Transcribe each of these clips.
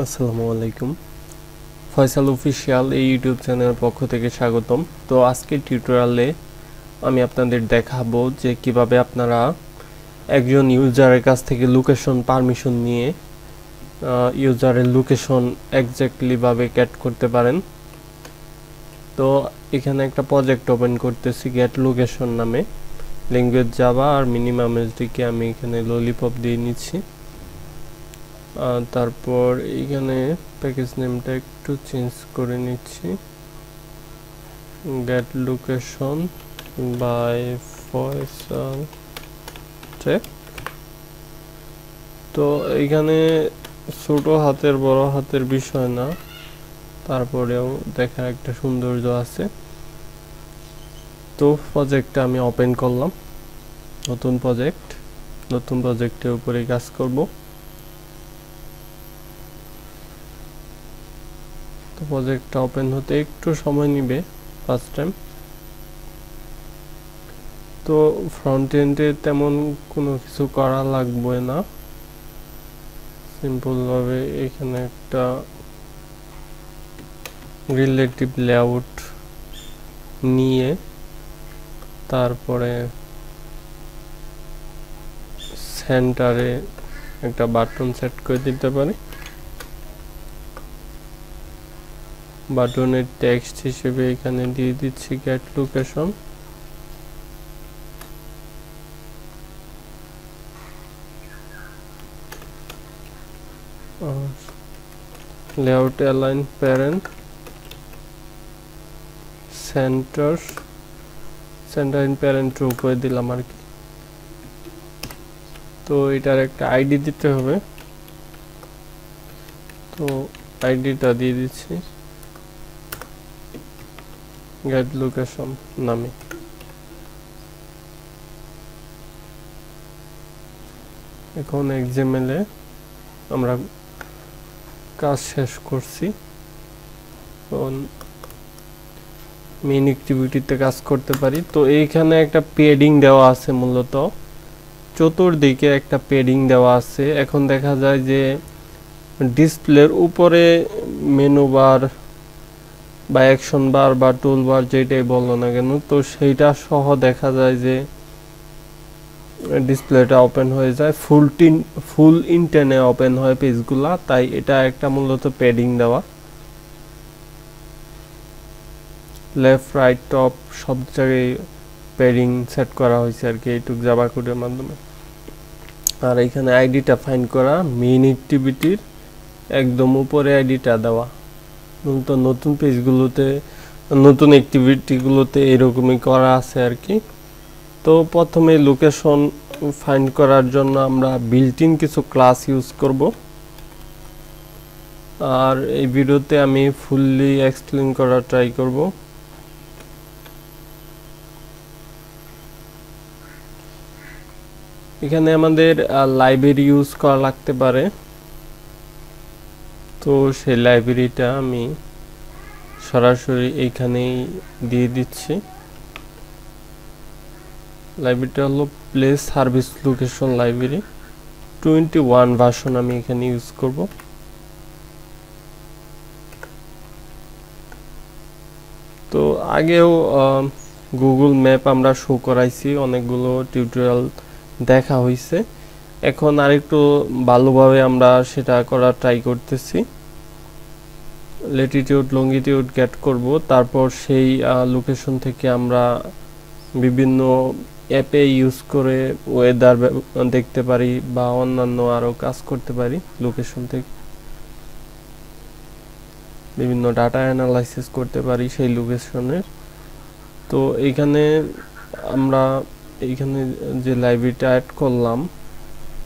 আসসালামু আলাইকুম। ফয়সাল অফিসিয়াল এই ইউটিউব চ্যানেলের পক্ষ থেকে স্বাগতম। তো আজকের টিউটোরিয়ালে আমি আপনাদের দেখাবো যে কিভাবে আপনারা একজন ইউজারের কাছ থেকে লোকেশন পারমিশন নিয়ে ইউজারের লোকেশন এক্স্যাক্টলি ভাবে গেট করতে পারেন। তো এখানে একটা প্রজেক্ট ওপেন করতেছি গেট লোকেশন নামে। ল্যাঙ্গুয়েজ জাভা আর মিনিমাম এসডিকে আমি এখানে ললিপপ দিয়ে নিচ্ছি। তারপর এইখানে প্যাকেজ নেমটা একটু চেঞ্জ করে নিচ্ছি, get location by Faisal tech. তো এইখানে ছোট হাতের বড় হাতের বিষয় না, তারপরেও দেখার একটা সৌন্দর্য আছে। তো প্রজেক্টটা আমি ওপেন করলাম, নতুন প্রজেক্টের উপরে কাজ করব। তো প্রজেক্টটা ওপেন হতে একটু সময় নেবে ফার্স্ট টাইম। তো ফ্রন্ট এন্ডে তেমন কোনো কিছু করা লাগবে না, সিম্পল ভাবে এখানে একটা রিলেটিভ লেআউট নিয়ে তারপরে সেন্টারে একটা বাটন সেট করে দিতে পারি। বাটনের টেক্সট হিসেবে এখানে দিয়ে দিচ্ছি get location. Layout align parent centre in parent উপরে দিলাম আর কি। তো এটার একটা আইডি দিতে হবে, তো আইডিটা দিয়ে দিচ্ছি গেট লোকেশন নামে। এখন এক্সএমএল-এ আমরা কাজ শেষ করছি, মেইন অ্যাক্টিভিটিতে কাজ করতে পারি। তো এইখানে একটা পেডিং দেওয়া আছে, মূলত চতুর্দিকে একটা পেডিং দেওয়া আছে। এখন দেখা যায় যে ডিসপ্লের উপরে মেনু বার বা অ্যাকশন বার বা টুল বার যেটাই বলো না কেন, তো সেইটা সহ দেখা যায় যে ডিসপ্লেটা ওপেন হয়ে যায়, ফুল ইনটেনে ওপেন হয় পেজগুলা। তাই এটা একটা মূলত প্যাডিং দেওয়া, লেফট রাইট টপ সব জায়গায় প্যাডিং সেট করা হয়েছে আর কি, এইটুক জাভা কোডের মাধ্যমে। আর এখানে আইডিটা ফাইন্ড করা, মেইন অ্যাক্টিভিটির একদম উপরে আইডিটা দেওয়া। মূলত নতুন পেজগুলোতে, নতুন অ্যাক্টিভিটিগুলোতে এরকমই করা আছে আর কি। তো প্রথমে লোকেশন ফাইন্ড করার জন্য আমরা বিল্ট ইন কিছু ক্লাস ইউজ করব, আর এই ভিডিওতে আমি ফুললি এক্সপ্লেইন করার ট্রাই করব। এখানে আমাদের লাইব্রেরি ইউজ করা লাগতে পারে, তো সেই লাইব্রেরিটা আমি সরাসরি এইখানেই দিয়ে দিচ্ছি। লাইব্রেরিটা হলো place service location library 21 version আমি এখানে ইউজ করব। তো আগেও গুগল ম্যাপ আমরা শো করাইছি, অনেকগুলো টিউটোরিয়াল দেখা হয়েছে। এখন আরেকটু ভালোভাবে আমরা সেটা করার ট্রাই করতেছি। ল্যাটিটিউড লঙ্গিটিউড গেট করব, তারপর সেই লোকেশন থেকে আমরা বিভিন্ন অ্যাপে ইউজ করে ওয়েদার দেখতে পারি বা অন্যান্য আরও কাজ করতে পারি। লোকেশন থেকে বিভিন্ন ডাটা অ্যানালাইসিস করতে পারি সেই লোকেশনের। তো এইখানে আমরা এইখানে যে লাইব্রেরিটা অ্যাড করলাম,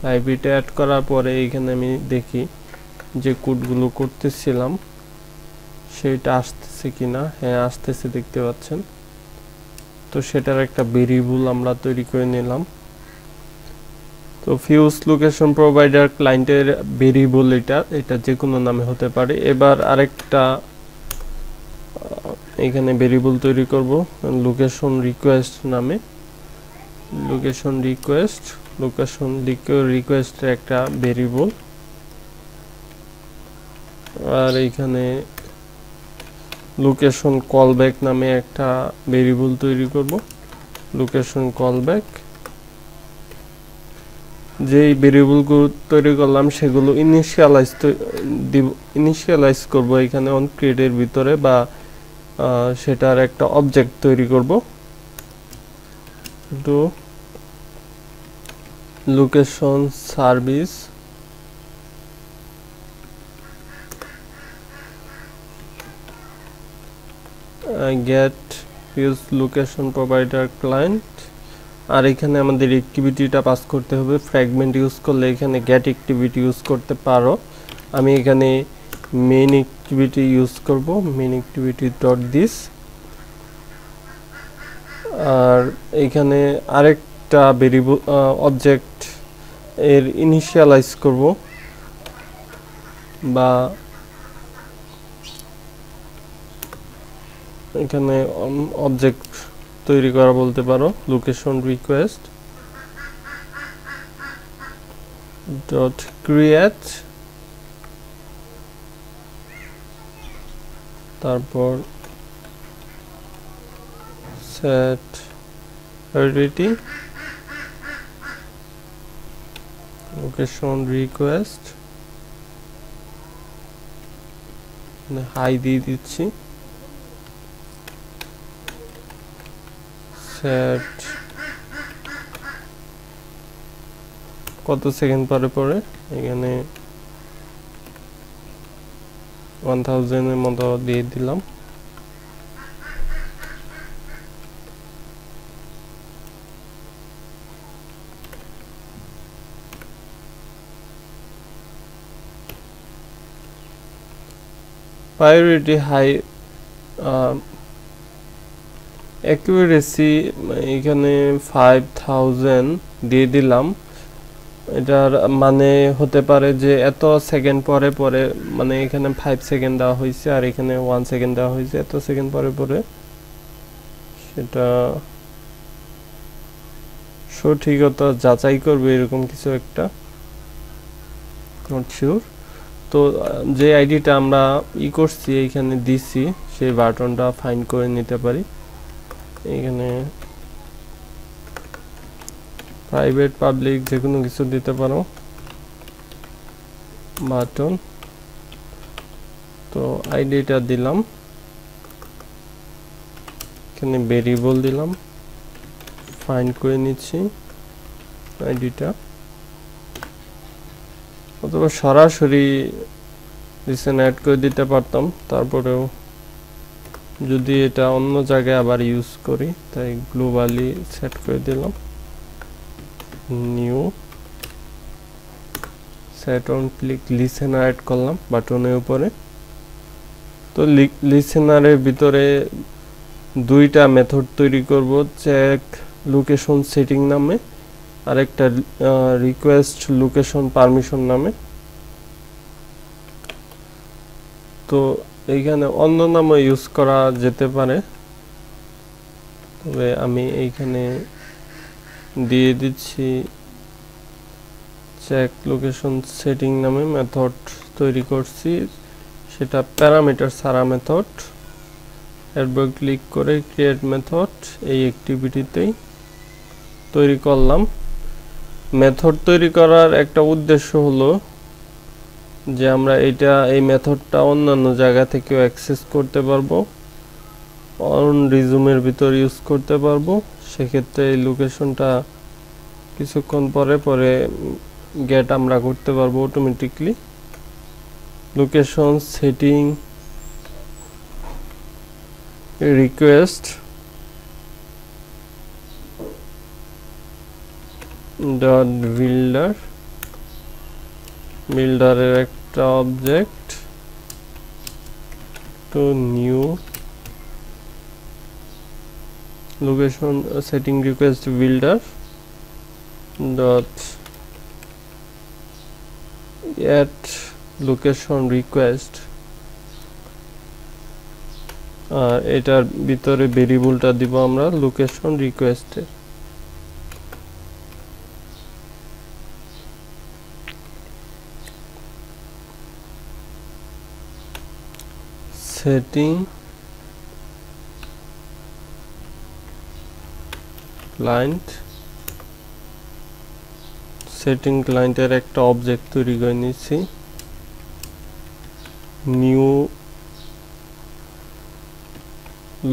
লাইব্রেরিটা অ্যাড করার পরে এইখানে আমি দেখি যে কোডগুলো করতেছিলাম সেটা আসতেছে কিনা। হ্যাঁ আসতেছে, দেখতে পাচ্ছেন। তো সেটার একটা ভেরিয়েবল আমরা তৈরি করে নিলাম। তো ফিউজ লোকেশন প্রোভাইডার ক্লায়েন্টের ভেরিয়েবল এটা যে কোনো নামে হতে পারে। এবার আরেকটা এখানে ভেরিয়েবল তৈরি করব লোকেশন রিকোয়েস্ট নামে। লোকেশন রিকোয়েস্টের একটা ভেরিয়েবল। আর এইখানে লোকেশন কলব্যাক নামে একটা ভেরিয়েবল তৈরি করব। লোকেশন কলব্যাক, যেই ভেরিয়েবলগুলো তৈরি করলাম সেগুলো ইনিশিয়ালাইজ করব এখানে অন ক্রিয়েটের ভিতরে, বা সেটার একটা অবজেক্ট তৈরি করব। তো location service get use location provider client, আর এখানে আমাদের অ্যাক্টিভিটিটা পাস করতে হবে। ফ্র্যাগমেন্ট ইউজ করলে এখানে গেট অ্যাক্টিভিটি ইউজ করতে পারো, আমি এখানে মেইন অ্যাক্টিভিটি ইউজ করব, মেইন অ্যাক্টিভিটি ডট দিস। আর এখানে আরেকটা ভেরিয়েবল অবজেক্ট এর ইনিশিয়ালাইজ করব, বা এখানে অবজেক্ট তৈরি করা বলতে পারো। লোকেশন রিকোয়েস্ট ডট ক্রিয়েট, তারপর set priority location request high দিয়ে দিচ্ছি, সেট কত সেকেন্ড পরে পরে, এখানে 1000 এর মতো দিয়ে দিলাম। প্রায়োরিটি হাই, অ্যাকুরেসি এখানে 5000 দিয়ে দিলাম। এটার মানে হতে পারে যে এত সেকেন্ড পরে পরে, মানে এখানে 5 সেকেন্ড দেওয়া হয়েছে আর এখানে 1 সেকেন্ড দেওয়া হয়েছে, এত সেকেন্ড পরে পরে সেটা সঠিকতা যাচাই করবে এরকম কিছু একটা, নট শিওর। তো যে আইডিটা আমরা করছি এইখানে দিছি, সেই বাটনটা ফাইন্ড করে নিতে পারি। এখানে প্রাইভেট পাবলিক যে কোনো কিছু দিতে পারো, বাটন। তো আইডিটা দিলাম, এখানে ভেরিয়েবল দিলাম, ফাইন্ড করে নিচ্ছি আইডিটা, অথবা সরাসরি রিসেন্ট অ্যাড করে দিতে পারতাম। তারপরেও যদি এটা অন্য জায়গায় আবার ইউজ করি তাই গ্লোবালি সেট করে দিলাম, new set on click listener add করলাম বাটনের উপরে। তো লিসেনারের ভিতরে দুইটা মেথড তৈরি করব, চেক লোকেশন সেটিং নামে আর একটা রিকোয়েস্ট লোকেশন পারমিশন নামে। তো এইখানে অন্য নামও ইউজ করা যেতে পারে, তবে আমি এইখানে দিয়ে দিচ্ছি চেক লোকেশন সেটিং নামে মেথড তৈরি করছি, সেটা প্যারামিটার ছাড়া মেথড। এরপর ক্লিক করে ক্রিয়েট মেথড, এই অ্যাক্টিভিটিতেই তৈরি করলাম। মেথড তৈরি করার একটা উদ্দেশ্য হলো যে আমরা এই মেথডটা অন্যান্য জায়গা থেকেও অ্যাক্সেস করতে পারবো, অন রিজুমের ভিতর ইউজ করতে পারবো। সেক্ষেত্রে এই লোকেশনটা কিছুক্ষণ পরে পরে গেট আমরা করতে পারবো automatically. Location setting request dot বিল্ডারের একটা অবজেক্ট, তো new location setting request builder dot add location request, আর এটার ভিতরে ভেরিয়েবলটা দিব আমরা লোকেশন রিকোয়েস্টে। সেটিং ক্লায়েন্ট সেটিং ক্লায়েন্টের একটা অবজেক্ট তৈরি করে নিচ্ছি new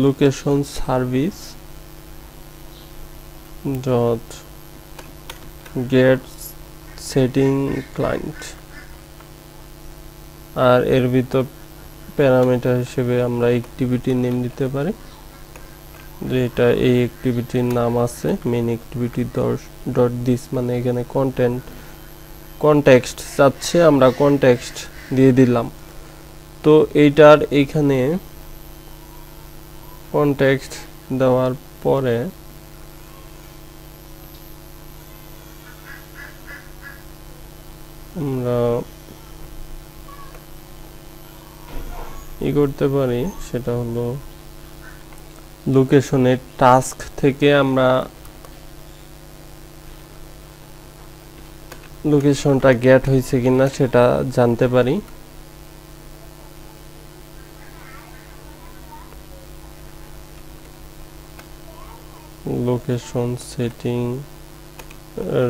location service dot get setting client আর এর ভিতর প্যারামিটার হিসেবে আমরা অ্যাক্টিভিটি নেম দিতে পারি যেটা এই অ্যাক্টিভিটির নাম আছে মেইন অ্যাক্টিভিটি ডট দিস মানে এখানে কনটেক্সট চাচ্ছে আমরা কনটেক্সট দিয়ে দিলাম তো এইটার এখানে কনটেক্সট দেওয়ার পরে আমরা করতে পারি সেটা হলো লোকেশনের টাস্ক থেকে আমরা লোকেশনটা গেট হয়েছে কিনা সেটা জানতে পারি লোকেশন সেটিং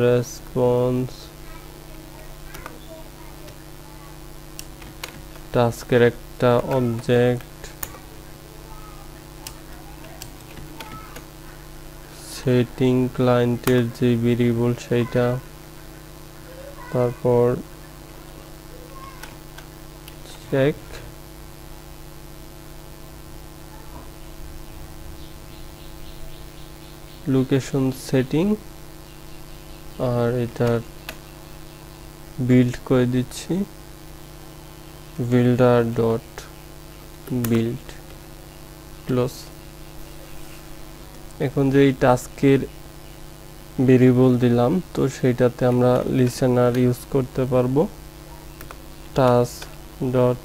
রেসপন্স টাস্কের একটা অবজেক্ট সেটিং ক্লায়েন্টের যে ভেরিয়েবল সেইটা তারপর চেক লোকেশন সেটিং আর এটা বিল্ড করে দিচ্ছি builder dot build ক্লোজ এখন যে এই টাস্কের ভেরিয়েবল দিলাম তো সেটাতে আমরা লিসেনার ইউজ করতে পারবো task dot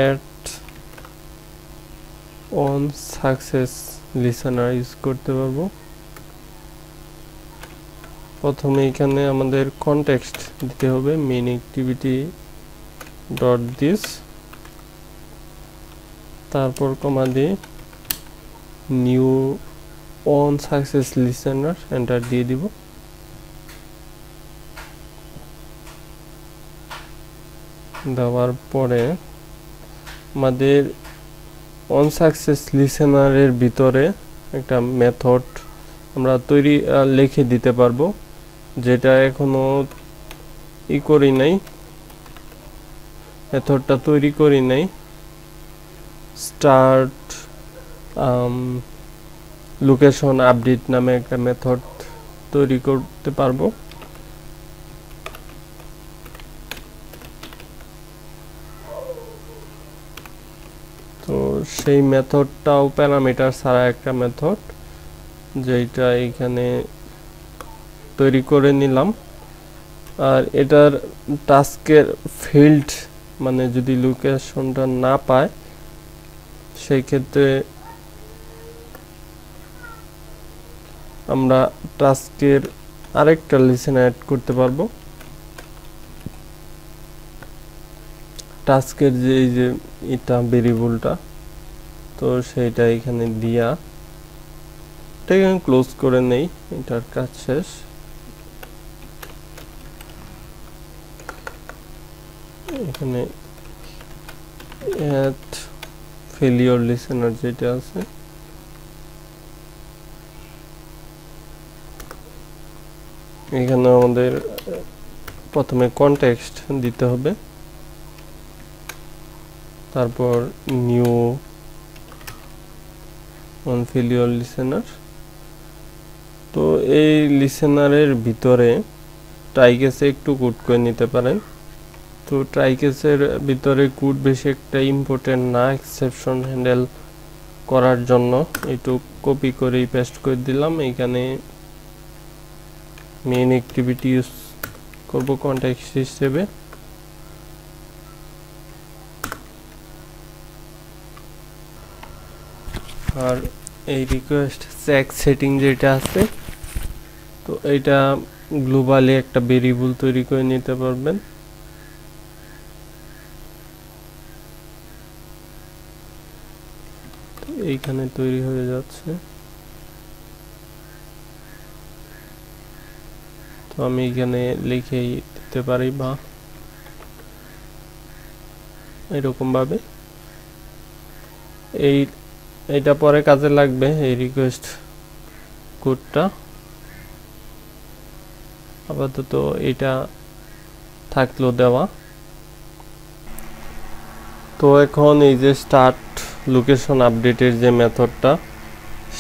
add on success listener use করতে পারবো প্রথমে এখানে আমাদের কনটেক্সট দিতে হবে মেইন অ্যাক্টিভিটি ডট দিস তারপর কমা দিয়ে new on success listener enter দিয়ে দিব দেওয়ার পরে আমাদের অন সাকসেস লিসেনারের ভিতরে একটা মেথড আমরা লিখে দিতে পারবো যেটা এখনো করি নাই মেথডটা তৈরি করি নাই স্টার্ট লোকেশন আপডেট নামে একটা মেথড তৈরি করতে পারবো তো সেই মেথডটাও প্যারামিটার ছাড়া একটা মেথড যেটা এখানে তৈরি করে নিলাম আর এটার টাস্কের ফিল্ড মানে যদি লোকেশনটা না পায় সেই ক্ষেত্রে আমরা টাস্কের আরেকটা লিসেন অ্যাড করতে পারবো টাস্কের যে এই যে এটা ভেরিয়েবলটা তো সেটা এখানে দিয়া এটাকে আমি ক্লোজ করে নেই এটার কাজ শেষ এখানে add failure listener যেটা আছে এখানে আমাদের প্রথমে কনটেক্সট দিতে হবে তারপর নিউ অন failure listener তো এই লিসেনারের ভিতরে ট্রাই কেসে একটু কোড করে নিতে পারেন তো ট্রাই কেসের ভিতরে কোড বেশি একটা ইম্পর্টেন্ট না এক্সেপশন হ্যান্ডেল করার জন্য একটু কপি করে পেস্ট করে দিলাম এখানে মেইন অ্যাক্টিভিটি ইউজ করব কনটেক্সট হিসেবে আর এই রিকোয়েস্ট চেক সেটিং যেটা আছে তো এটা গ্লোবালি একটা ভেরিয়েবল তৈরি করে নিতে পারবেন এইখানে তৈরি হয়ে যাচ্ছে। তো আমি এখানে লিখেই দিতে পারি বা এরকম ভাবে। এইটা পরে কাজে লাগবে, এই রিকোয়েস্ট কোডটা। আপাতত এটা থাকলো দেওয়া। তো এখন এই যে স্টার্ট লোকেশন আপডেটের যে মেথডটা,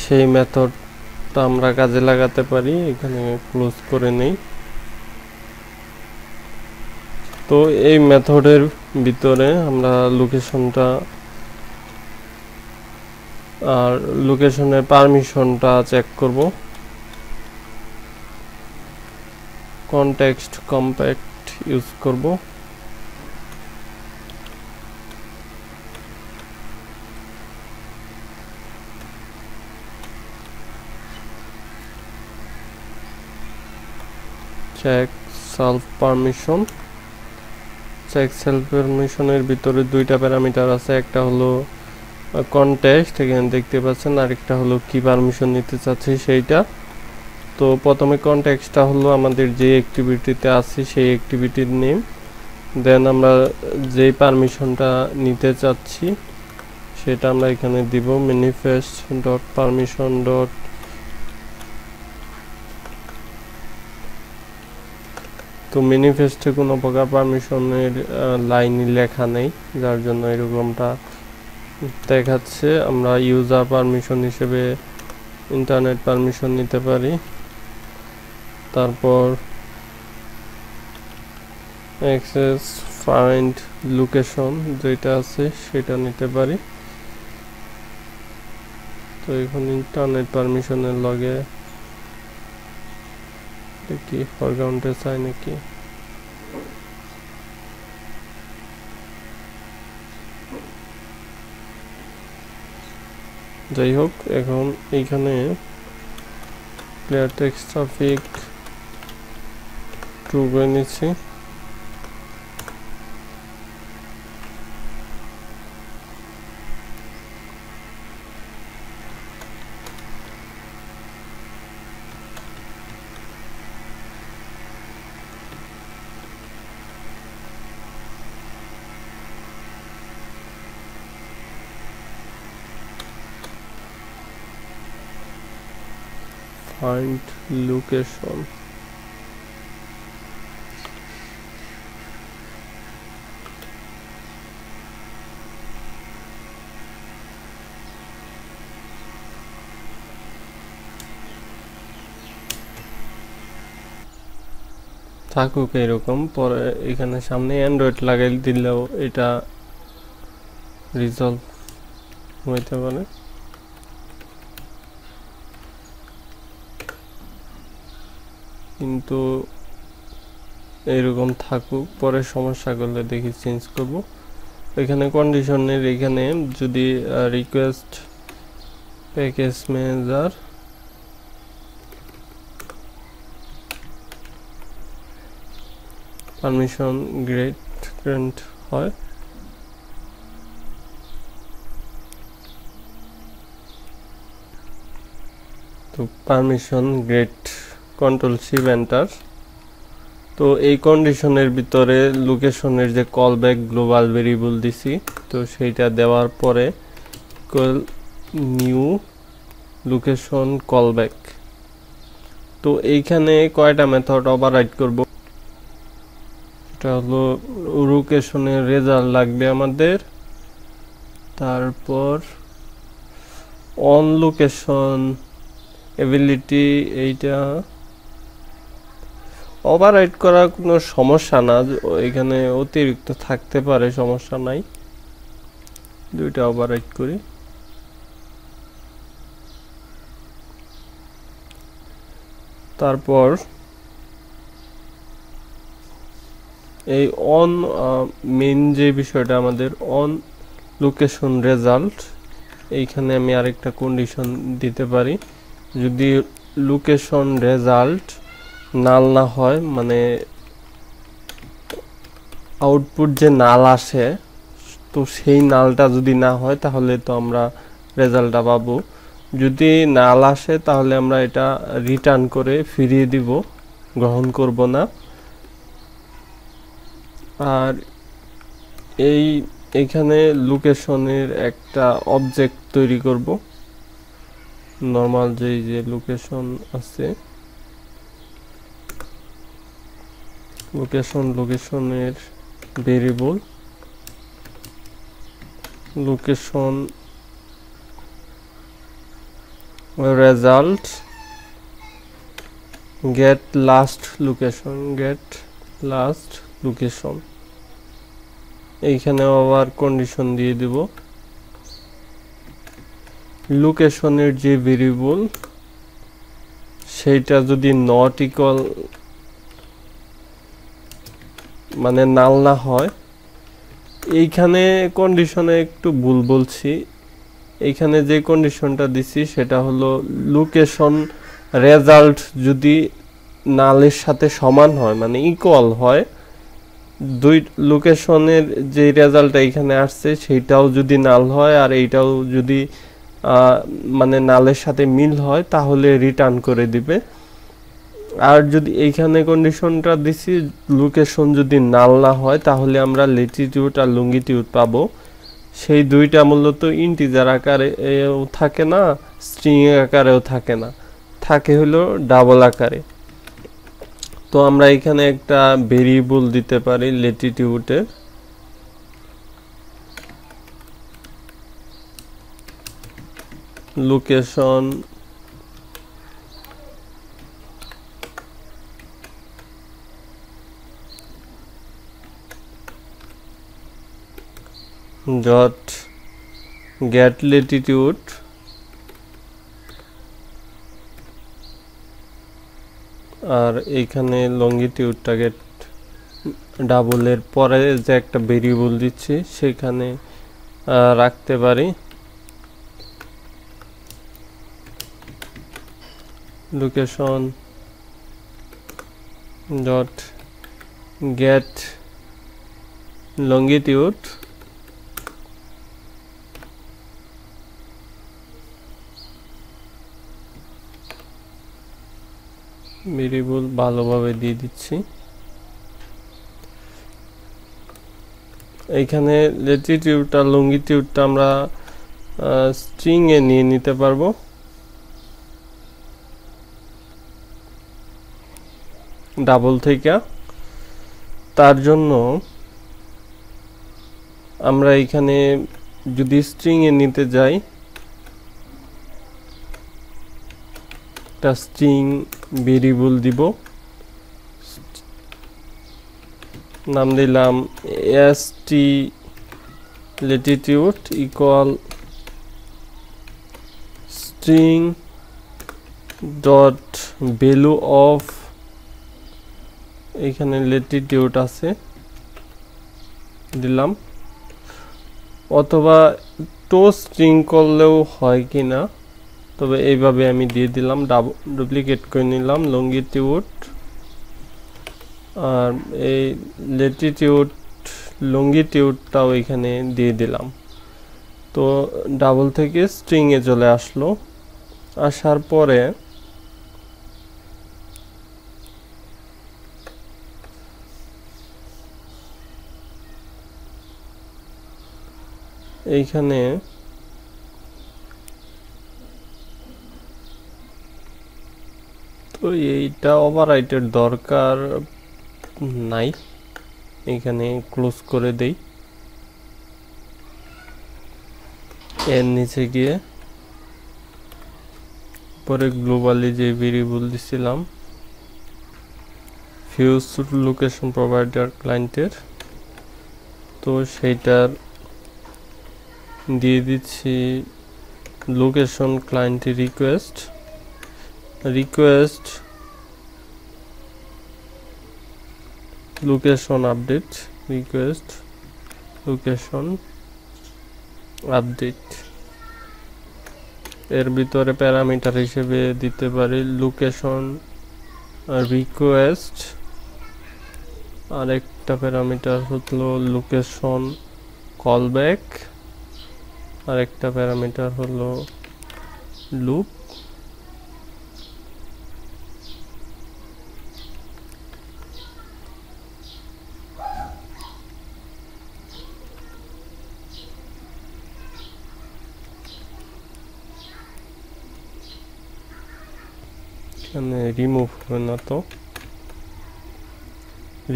সেই মেথডটা আমরা কাজে লাগাতে পারি। এখানে ক্লোজ করে নেই। তো এই মেথডের ভিতরে আমরা লোকেশনটা আর লোকেশনের পারমিশনটা চেক করব। কনটেক্সট কম্প্যাক্ট ইউজ করব। Check self permission. Check self পারমিশনের ভিতরে দুইটা প্যারামিটার আছে, একটা হলো কনটেক্সট, এখানে দেখতে পাচ্ছেন, আরেকটা হলো কি পারমিশন নিতে চাচ্ছি সেইটা। তো প্রথমে কনটেক্সটটা হলো আমাদের যে অ্যাক্টিভিটিতে আছি সেই অ্যাক্টিভিটির নেম, দেন আমরা যেই পারমিশনটা নিতে চাচ্ছি সেটা আমরা এখানে দিব manifest ডট পারমিশন ডট। তো ম্যানিফেস্টে কোনো প্রকার পারমিশনের লাইনই লেখা নেই, যার জন্য এরকমটা দেখাচ্ছে। আমরা ইউজার পারমিশন হিসেবে ইন্টারনেট পারমিশন নিতে পারি। তারপর অ্যাক্সেস ফাইন্ড লোকেশন যেটা আছে সেটা নিতে পারি। তো এখন ইন্টারনেট পারমিশনের লগে দেখি ফরগ্রাউন্ডে চাই নাকি। যাই হোক, এখন এইখানে ক্লিয়ার টেক্সট ট্রাফিক ট্রু করে নিচ্ছি। Find location. থাকুক এরকম, পরে এখানে সামনে অ্যান্ড্রয়েড লাগাই দিলেও এটা রিজলভ হইতে পারে। কিন্তু এরকম থাকুক, পরে সমস্যা করলে দেখি চেঞ্জ করব। এখানে কন্ডিশনের এখানে যদি request package manager permission Grant হয়, তো permission great control sheep enter. তো এই কন্ডিশনের ভিতরে লোকেশনের যে কলব্যাক গ্লোবাল ভেরিয়েবল দিছি, তো সেইটা দেওয়ার পরে নিউ লোকেশন কলব্যাক। তো এইখানে কয়টা মেথড ওভাররাইড করব, এটা হলো লোকেশনের রেজাল্ট লাগবে আমাদের, তারপর অন লোকেশন এবিলিটি, এইটা ওভাররাইড করার কোনো সমস্যা না, এখানে অতিরিক্ত থাকতে পারে, সমস্যা নাই, দুইটা ওভাররাইড করি। তারপর এই অন মেইন যে বিষয়টা আমাদের অন লোকেশন রেজাল্ট, এইখানে আমি আরেকটা কন্ডিশন দিতে পারি, যদি লোকেশন রেজাল্ট নাল না হয়, মানে আউটপুট যে নাল আসে, তো সেই নালটা যদি না হয় তাহলে তো আমরা রেজাল্টটা পাবো। যদি নাল আসে তাহলে আমরা এটা রিটার্ন করে ফিরিয়ে দিব, গ্রহণ করব না। আর এইখানে লোকেশনের একটা অবজেক্ট তৈরি করব, নরমাল যে লোকেশন আছে, লোকেশনের variable location result get last location. এইখানে আবার কন্ডিশন দিয়ে দিব, লোকেশনের যে ভেরিয়েবল সেইটা যদি নট ইকুয়াল মানে নাল না হয়। এইখানে কন্ডিশনে একটু ভুল বলছি, এইখানে যে কন্ডিশনটা দিছি সেটা হলো লোকেশন রেজাল্ট যদি নালের সাথে সমান হয় মানে ইকুয়াল হয়, দুই লোকেশনের যে রেজাল্টটা এখানে আসছে সেইটাও যদি নাল হয় আর এইটাও যদি মানে নালের সাথে মিল হয় তাহলে রিটার্ন করে দিবে। আর যদি এইখানে কন্ডিশনটা দিছি লোকেশন যদি নাল না হয় তাহলে আমরা ল্যাটিটিউড আর লঙ্গিটিউড পাবো। সেই দুইটা মূলত ইন্টিজার আকারেও থাকে না, স্ট্রিং আকারেও থাকে না, থাকে হলো ডাবল আকারে। তো আমরা এখানে একটা ভেরিয়েবল দিতে পারি ল্যাটিটিউডের, লোকেশন ডট গেট ল্যাটিটিউড আর এইখানে লঙ্গিটিউডটা গেট ডাবলের পরে যে একটা ভেরিয়েবল দিচ্ছি সেখানে রাখতে পারি location dot gate longitude variable ভালোভাবে দিয়ে দিচ্ছি। এইখানে ল্যাটিটিউড আর লঙ্গিটিউডটা আমরা স্ট্রিং এ নিয়ে নিতে পারবো, ডাবল থেকে। তার জন্য আমরা এখানে যদি স্ট্রিং এ নিতে যাই, একটা স্ট্রিং ভেরিয়েবল দিব, নাম দিলাম st Latitude equal string dot value of, এখানে ল্যাটিটিউড আছে দিলাম, অথবা টো স্ট্রিং করলেও হয় কিনা, তবে এইভাবে আমি দিয়ে দিলাম, ডুপ্লিকেট করে নিলাম লঙ্গিটিউড আর এই ল্যাটিটিউড লঙ্গিটিউডটাও এখানে দিয়ে দিলাম। তো ডাবল থেকে স্ট্রিং এ চলে আসলো, আসার পরে এইখানে তো এইটা ওভাররাইটের দরকার নাই, এখানে ক্লোজ করে দেই। এর নিচে গিয়ে পরে গ্লোবালি যে ভেরিয়েবল দিছিলাম ফিউজ লোকেশন প্রোভাইডার ক্লায়েন্টের, তো সেইটার দিয়ে দিচ্ছি location client request location update এর ভিতরে প্যারামিটার হিসেবে দিতে পারি লোকেশন রিকোয়েস্ট, আর একটা প্যারামিটার হলো লোকেশন কলব্যাক, আর একটা প্যারামিটার হলো লুপ। এখানে রিমুভ হবে না তো,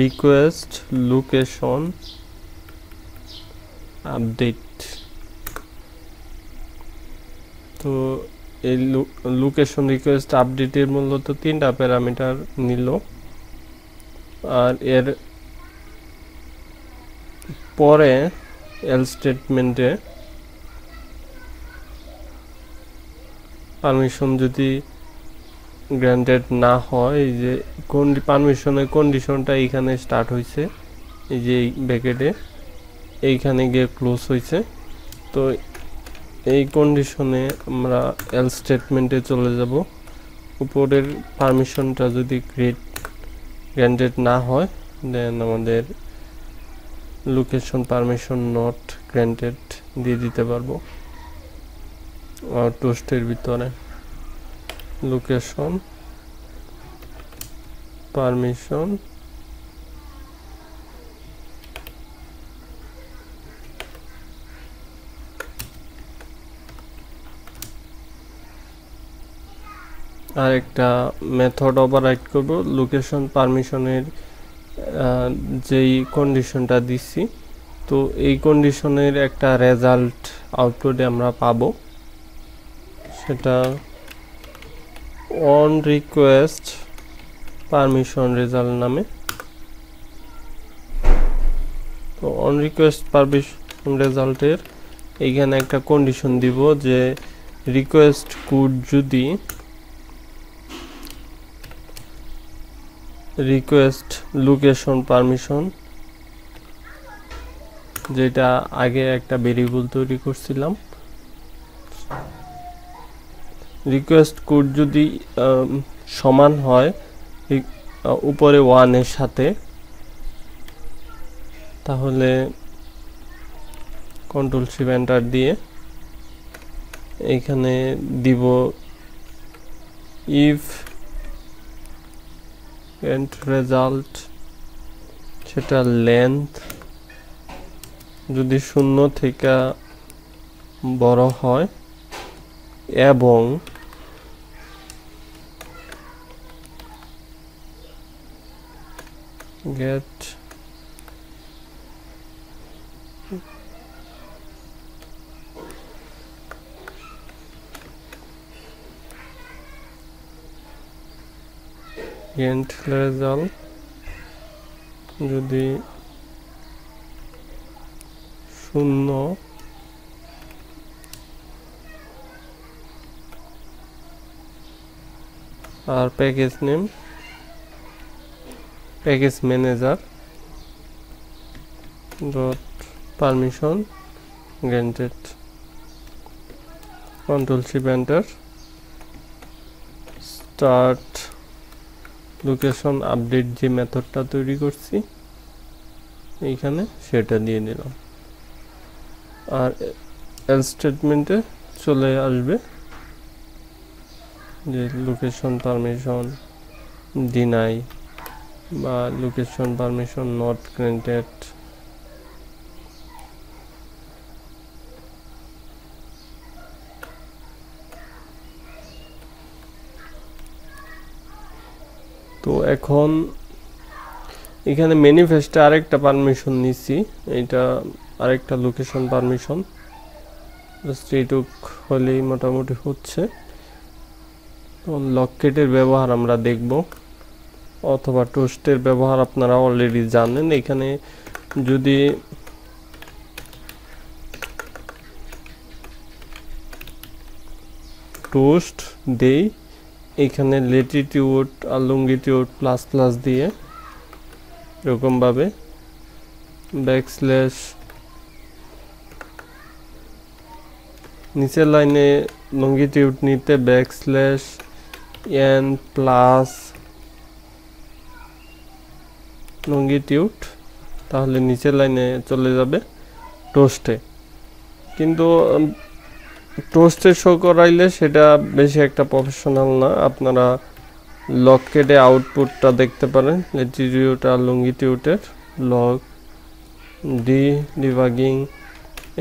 রিকোয়েস্ট লোকেশন আপডেট। তো এই লোকেশন রিকোয়েস্ট আপডেটের মূলত 3টা প্যারামিটার নিল, আর এর পরে এলস স্টেটমেন্টে পারমিশন যদি গ্র্যান্টেড না হয়, এই যে কোন পারমিশনের কন্ডিশনটা এইখানে স্টার্ট হয়েছে, এই যে ব্র্যাকেটে এইখানে গিয়ে ক্লোজ হয়েছে। তো এই কন্ডিশনে আমরা এলস স্টেটমেন্টে চলে যাব। উপরের পারমিশনটা যদি গ্র্যান্টেড না হয়, দেন আমাদের লোকেশন পারমিশন নট গ্র্যান্টেড দিয়ে দিতে পারবো। আর টোস্টের ভিতরে লোকেশন পারমিশন আর একটা মেথড ওভাররাইড করব লোকেশন পারমিশনের যেই কন্ডিশনটা দিছি। তো এই কন্ডিশনের একটা রেজাল্ট আউটপুটে আমরা পাবো, সেটা অন রিকোয়েস্ট পারমিশন রেজাল্ট নামে। তো অন রিকোয়েস্ট পারমিশন রেজাল্টের এইখানে একটা কন্ডিশন দিব যে রিকোয়েস্ট কোড যদি রিকোয়েস্ট লোকেশন পারমিশন, যেটা আগে একটা ভেরিয়েবল তৈরি করছিলাম, রিকোয়েস্ট কোড যদি সমান হয় উপরে 1 এর সাথে, তাহলে কন্ট্রোল শিফট এন্টার দিয়ে এইখানে দিব ইফ এন্ড রেজাল্ট, সেটা লেন্থ যদি 0 থেকে বড় হয় এবং get end result যদি 0 আর package name package manager dot permission granted, control shift enter, start location update যে মেথডটা তৈরি করছি এইখানে সেটা দিয়ে দিলাম। আর এলস স্টেটমেন্টে চলে আসবে যে লোকেশন পারমিশন ডিনাই বা লোকেশন পারমিশন নট গ্রান্টেড। তো এখন এখানে ম্যানিফেস্টে আরেকটা পারমিশন নিছি, এটা আরেকটা লোকেশন পারমিশন, জাস্ট এইটুক হলেই মোটামুটি হচ্ছে। তো লকেটের ব্যবহার আমরা দেখব, অথবা টোস্টের ব্যবহার আপনারা অলরেডি জানেন। এখানে যদি টোস্ট দেই, এখানে ল্যাটিটিউড আর লঙ্গিটিউড প্লাস প্লাস দিয়ে এরকমভাবে ব্যাকস্ল্যাশ, নিচের লাইনে লঙ্গিটিউড নিতে ব্যাকস্ল্যাশ এন প্লাস লঙ্গিটিউড, তাহলে নিচের লাইনে চলে যাবে টোস্টে। কিন্তু টোস্টে শো করাইলে সেটা বেশি একটা প্রফেশনাল না। আপনারা লকেটে আউটপুটটা দেখতে পারেন, ল্যাটিটিউড আর লঙ্গিটিউডের লগ ডিবাগিং,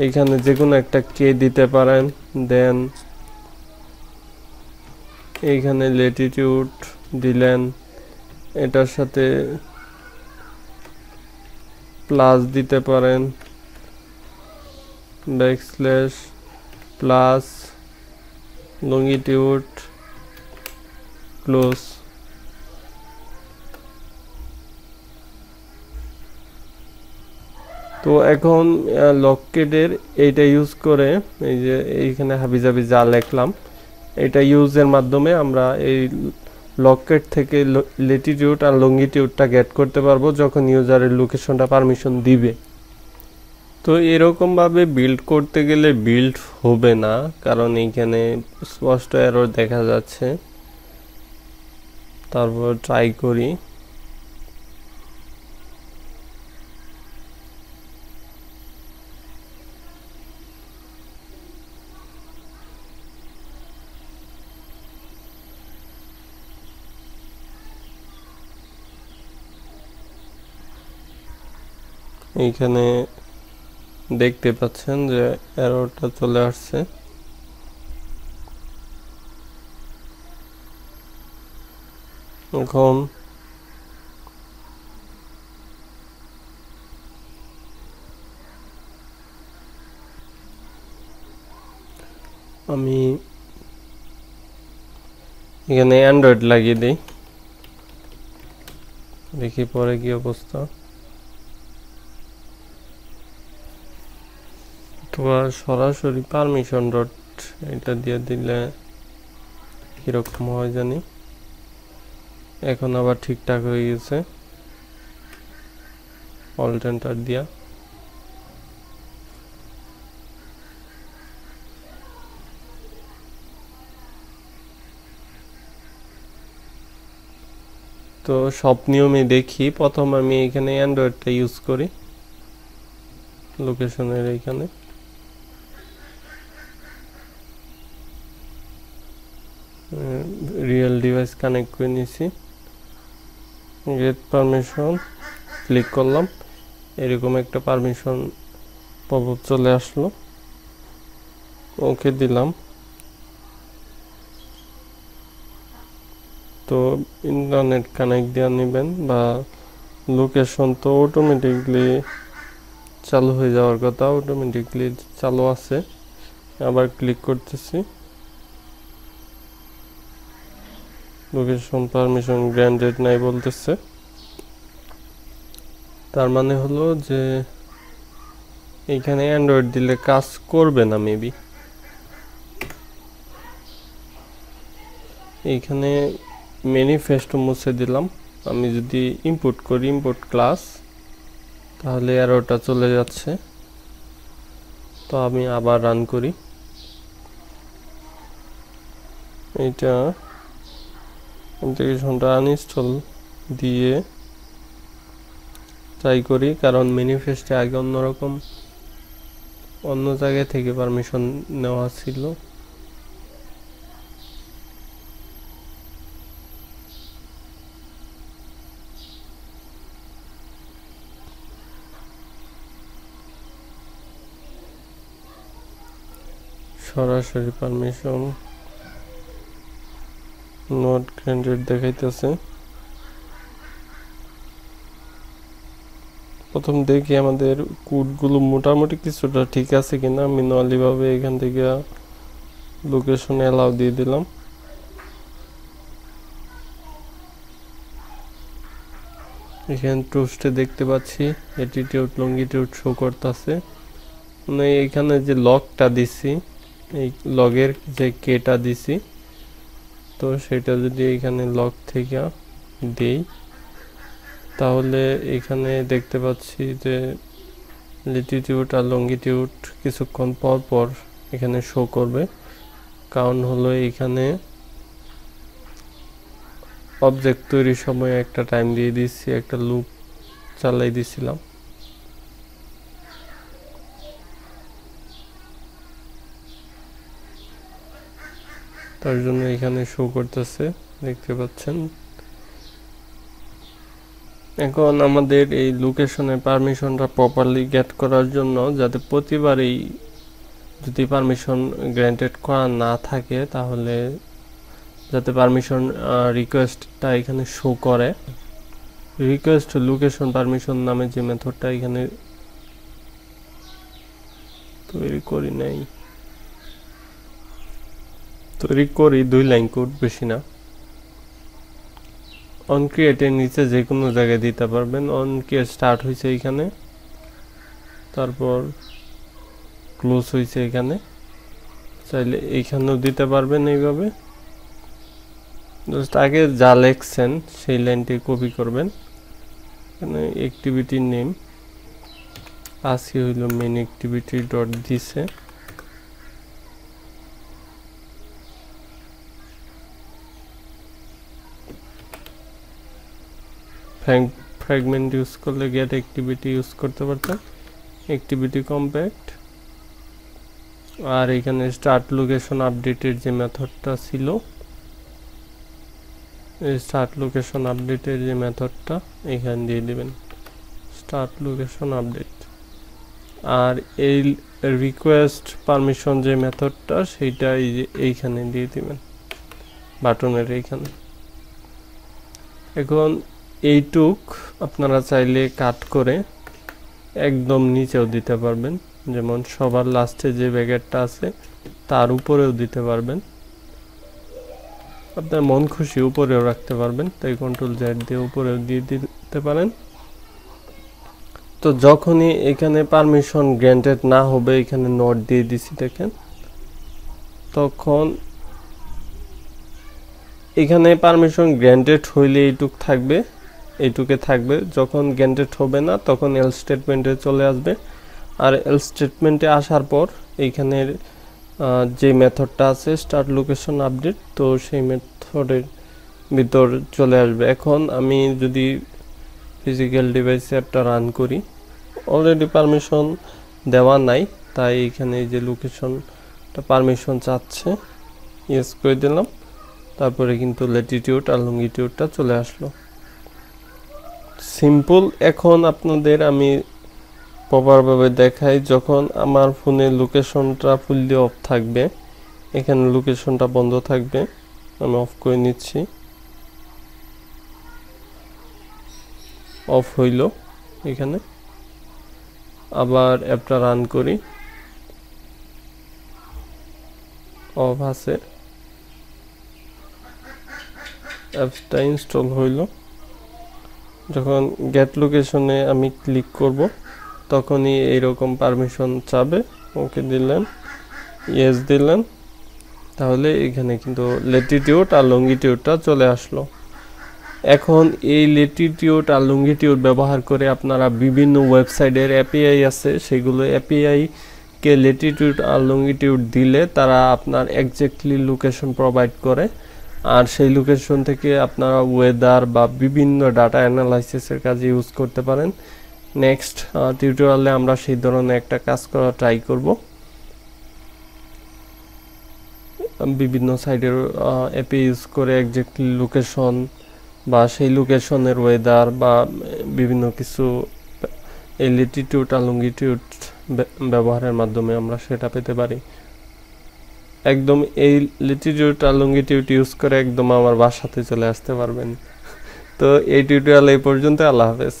এইখানে যে কোনো একটা কে দিতে পারেন। দেন এইখানে ল্যাটিটিউড দিলেন, এটার সাথে প্লাস দিতে পারেন, ব্যাকস্ল্যাশ প্লাস লঙ্গিটিউড ক্লোজ। তো এখন লকেটের এইটা ইউজ করে, এই যে এইখানে হাবিজাবি যা লিখলাম, এটা ইউজের মাধ্যমে আমরা এই লকেট থেকে ল্যাটিটিউড আর লঙ্গিটিউডটা গেট করতে পারবো যখন ইউজারের লোকেশনটা পারমিশন দিবে। তো এরকমভাবে বিল্ড করতে গেলে বিল্ড হবে না, কারণ এইখানে স্পষ্ট এরর দেখা যাচ্ছে। তারপর ট্রাই করি। এইখানে দেখতে পাচ্ছেন যে এররটা চলে আসছে। এখন আমি এখানে অ্যান্ড্রয়েড লাগিয়ে দিই, দেখি পরে কি অবস্থা। অথবা সরাসরি পারমিশন ডট এটা দিয়ে দিলে কিরকম হয় জানি। এখন আবার ঠিকঠাক হয়ে গেছে অল্ট এন্টার দিয়া। তো সব নিয়মে দেখি, প্রথম আমি এখানে অ্যান্ড্রয়েডটা ইউজ করি লোকেশনের এইখানে। রিয়েল ডিভাইস কানেক্ট করে নিয়েছি, গেট পারমিশন ক্লিক করলাম, এরকম একটা পারমিশন পপআপ চলে আসলো, ওকে দিলাম। তো ইন্টারনেট কানেক্ট দিয়ে নেবেন, বা লোকেশন তো অটোমেটিকলি চালু হয়ে যাওয়ার কথা, অটোমেটিকলি চালু আছে। আবার ক্লিক করতেছি, লোকেশন পারমিশন গ্র্যান্টেড নাই বলতেছে। তার মানে হলো যে এইখানে অ্যান্ড্রয়েড দিলে কাজ করবে না মেবি। এইখানে ম্যানিফেস্টো মুছে দিলাম। আমি যদি ইম্পোর্ট করি, ইম্পোর্ট ক্লাস, তাহলে এররটা চলে যাচ্ছে। তো আমি আবার রান করি, এইটা অ্যাপ্লিকেশনটা আনইনস্টল দিয়ে ট্রাই করি, কারণ ম্যানিফেস্টে আগে অন্যরকম অন্য জায়গা থেকে পারমিশন নেওয়া ছিল। সরাসরি পারমিশন নট গ্র্যান্টেড দেখাইতেছে। প্রথম দেখি আমাদের কোডগুলো মোটামুটি কিছুটা ঠিক আছে কিনা। ম্যানুয়ালি ভাবে এখান থেকে লোকেশন অ্যালাউ দিয়ে দিলাম। এখানে টোস্টে দেখতে পাচ্ছি ল্যাটিটিউড লঙ্গিটিউড শো করতেছে। মানে এখানে যে লগটা দিছি, এই লগের যে কেটা দিছি, তো সেটা যদি এখানে লগ থেকে দেই, তাহলে এখানে দেখতে পাচ্ছি যে ল্যাটিটিউড আর লঙ্গিটিউড কিছুক্ষণ পর পর এখানে শো করবে। কারণ হলো এখানে অবজেক্ট তৈরির সময় একটা টাইম দিয়ে দিচ্ছি, একটা লুপ চালাই দিছিলাম। তার জন্য এখানে শো করতেছে, দেখতে পাচ্ছেন। এখন আমাদের এই লোকেশনের পারমিশনটা প্রপারলি গেট করার জন্য, যাতে প্রতিবারই যদি পারমিশন গ্র্যান্টেড করা না থাকে তাহলে যাতে পারমিশন রিকোয়েস্টটা এখানে শো করে, রিকোয়েস্ট লোকেশন পারমিশন নামে যে মেথডটা এখানে তৈরি করি 2 লাইন কোড, বেশি না। অন ক্রিয়েটের নিচে যে কোনো জায়গায় দিতে পারবেন। অন ক্রিয়েট স্টার্ট হয়েছে এখানে, তারপর ক্লোজ হয়েছে এখানে, চাইলে এইখানেও দিতে পারবেন এইভাবে। জাস্ট আগে যা লিখছেন সেই লাইনটি কপি করবেন। এখানে অ্যাক্টিভিটি নেম আজকে হইল মেন অ্যাক্টিভিটি ডট দিছে, ফ্র্যাগমেন্ট ইউজ করলে গেট অ্যাক্টিভিটি ইউজ করতে পারতেন, অ্যাক্টিভিটি কম্প্যাক্ট। আর এখানে স্টার্ট লোকেশন আপডেটের যে মেথডটা ছিল, স্টার্ট লোকেশন আপডেটের যে মেথডটা এখানে দিয়ে দিবেন, স্টার্ট লোকেশন আপডেট। আর এই রিকোয়েস্ট পারমিশন যে মেথডটা সেইটা এইখানে দিয়ে দিবেন, বাটনের এইখানে। এখন এইটুক আপনারা চাইলে কাট করে একদম নিচেও দিতে পারবেন, যেমন সবার লাস্টে যে ব্যাকেটটা আছে তার উপরেও দিতে পারবেন, আপনার মন খুশি উপরেও রাখতে পারবেন। তাই কন্ট্রোল জেড দিয়ে উপরেও দিয়ে দিতে পারেন। তো যখনই এখানে পারমিশন গ্র্যান্টেড না হবে, এখানে নোট দিয়ে দিছি দেখেন, তখন এখানে পারমিশন গ্র্যান্টেড হইলে এইটুকে থাকবে। যখন গ্র্যান্টেড হবে না তখন এল স্টেটমেন্টে চলে আসবে। আর এল স্টেটমেন্টে আসার পর এইখানের যে মেথডটা আছে স্টার্ট লোকেশন আপডেট, তো সেই মেথডের ভিতর চলে আসবে। এখন আমি যদি ফিজিক্যাল ডিভাইসে অ্যাপটা রান করি, অলরেডি পারমিশন দেওয়া নাই, তাই এখানে এই যে লোকেশনটা পারমিশন চাচ্ছে, ইয়েস করে দিলাম। তারপরে কিন্তু ল্যাটিটিউড আর লঙ্গিটিউডটা চলে আসলো, সিম্পল। এখন আপনাদের আমি প্রপারভাবে দেখাই। যখন আমার ফোনে লোকেশনটা ফুললি অফ থাকবে, এখানে লোকেশনটা বন্ধ থাকবে, আমি অফ করে নিচ্ছি। অফ হইল, এখানে আবার অ্যাপটা রান করি, অফ আছে, অ্যাপসটা ইনস্টল হইল। যখন গেট লোকেশনে আমি ক্লিক করব তখনই এইরকম পারমিশন চাবে, ওকে দিলেন, ইয়েস দিলেন, তাহলে এখানে কিন্তু ল্যাটিটিউড আর লঙ্গিটিউডটা চলে আসলো। এখন এই ল্যাটিটিউড আর লঙ্গিটিউড ব্যবহার করে আপনারা বিভিন্ন ওয়েবসাইটের এপিআই আছে, সেগুলো এপিআই কে ল্যাটিটিউড আর লঙ্গিটিউড দিলে তারা আপনার এক্স্যাক্টলি লোকেশন প্রোভাইড করে। আর সেই লোকেশন থেকে আপনারা ওয়েদার বা বিভিন্ন ডাটা অ্যানালাইসিসের কাজে ইউজ করতে পারেন। নেক্সট টিউটোরিয়ালে আমরা সেই ধরনের একটা কাজ করা ট্রাই করব। বিভিন্ন সাইটের অ্যাপে ইউজ করে এক্স্যাক্টলি লোকেশন বা সেই লোকেশনের ওয়েদার বা বিভিন্ন কিছু এই ল্যাটিটিউড আর লঙ্গিটিউড ব্যবহারের মাধ্যমে আমরা সেটা পেতে পারি। একদম এই ল্যাটিটিউড আর লঙ্গিটিউড ইউজ করে একদম আমার বাসাতে চলে আসতে পারবেন। তো এই টিউটোরিয়াল এই পর্যন্ত, আল্লাহ হাফেজ।